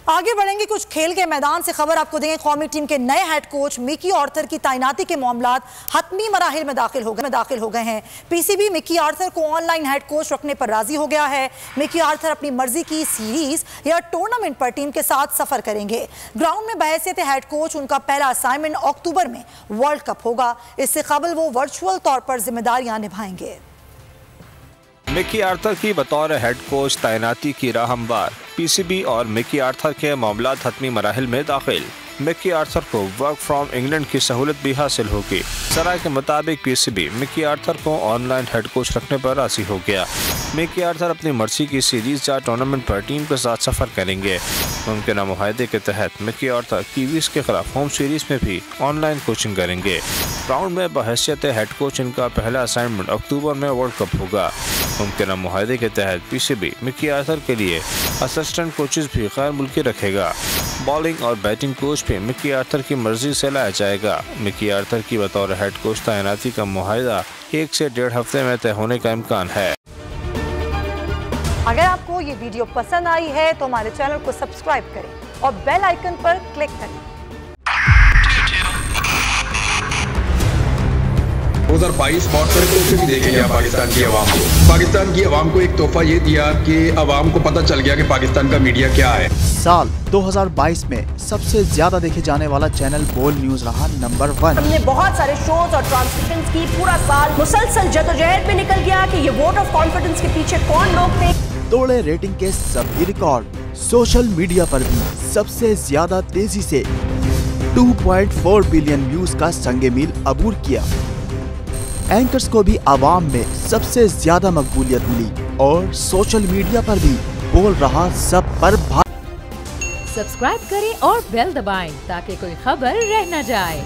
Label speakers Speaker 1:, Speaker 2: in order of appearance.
Speaker 1: आगे बढ़ेंगे कुछ खेल के मैदान से खबर आपको देंगे। कौमी टीम के नए हेड कोच मिकी आर्थर की तैनाती के मामलात हतमी मराहिल में दाखिल हो गए हैं। पीसीबी मिकी आर्थर को ऑनलाइन हेड कोच रखने पर राजी हो गया है। मिकी आर्थर अपनी मर्जी की सीरीज या टूर्नामेंट पर टीम के साथ सफर करेंगे। ग्राउंड में बहैसियत हेड कोच उनका पहला असाइनमेंट अक्टूबर में वर्ल्ड कप होगा। इससे कबल वो वर्चुअल तौर पर जिम्मेदारियां निभाएंगे।
Speaker 2: मिकी आर्थर की बतौर हेड कोच तैनाती की राह हमवार। पीसीबी और मिकी आर्थर के मामलात हतमी मराहिल में दाखिल। मिकी आर्थर को वर्क फ्रॉम इंग्लैंड की सहूलत भी हासिल होगी। सराय के मुताबिक पीसीबी मिकी आर्थर को ऑनलाइन हेड कोच रखने पर राजी हो गया। मिकी आर्थर अपनी मर्जी की सीरीज या टूर्नामेंट पर टीम के साथ सफर करेंगे। उनके मुआहदे के तहत मिकी आर्थर कीवीज के खिलाफ होम सीरीज में भी ऑनलाइन कोचिंग करेंगे। ग्राउंड में बहैसियत हेड कोच इनका पहला असाइनमेंट अक्टूबर में वर्ल्ड कप होगा। उनके मुआहदे के तहत पीसीबी मिकी आर्थर के लिए असिस्टेंट कोचेस भी गैर मुल्की रखेगा। बॉलिंग और बैटिंग कोच भी मिकी आर्थर की मर्जी से लाया जाएगा। मिकी आर्थर की बतौर हेड कोच तैनाती का मुआहदा 1 से 1.5 हफ्ते में तय होने का इम्कान है।
Speaker 1: अगर आपको ये वीडियो पसंद आई है तो हमारे चैनल को सब्सक्राइब करें और बेल आइकन पर क्लिक करें।
Speaker 3: 2022 बहुत सारे तोहफे भी देखे गया पाकिस्तान की आवाम को। पाकिस्तान की आवाम को एक तोहफा ये दिया कि आवाम को पता चल गया कि पाकिस्तान का मीडिया क्या है।
Speaker 4: साल 2022 में सबसे ज्यादा देखे जाने वाला चैनल बोल न्यूज रहा नंबर 1।
Speaker 5: हमने बहुत सारे शोज और ट्रांसमिशंस की। पूरा साल मुसलसल जदोजहद में निकल गया कि ये वोट ऑफ कॉन्फिडेंस के पीछे कौन लोग थे।
Speaker 4: तोड़े रेटिंग के सभी रिकॉर्ड। सोशल मीडिया पर भी सबसे ज्यादा तेजी से 2.4 बिलियन व्यूज का संगे मील अबूर किया। एंकर्स को भी आवाम में सबसे ज्यादा मकबूलियत मिली और सोशल मीडिया पर भी बोल रहा सब पर
Speaker 6: सब्सक्राइब करें और बेल दबाएं ताकि कोई खबर रह न जाए।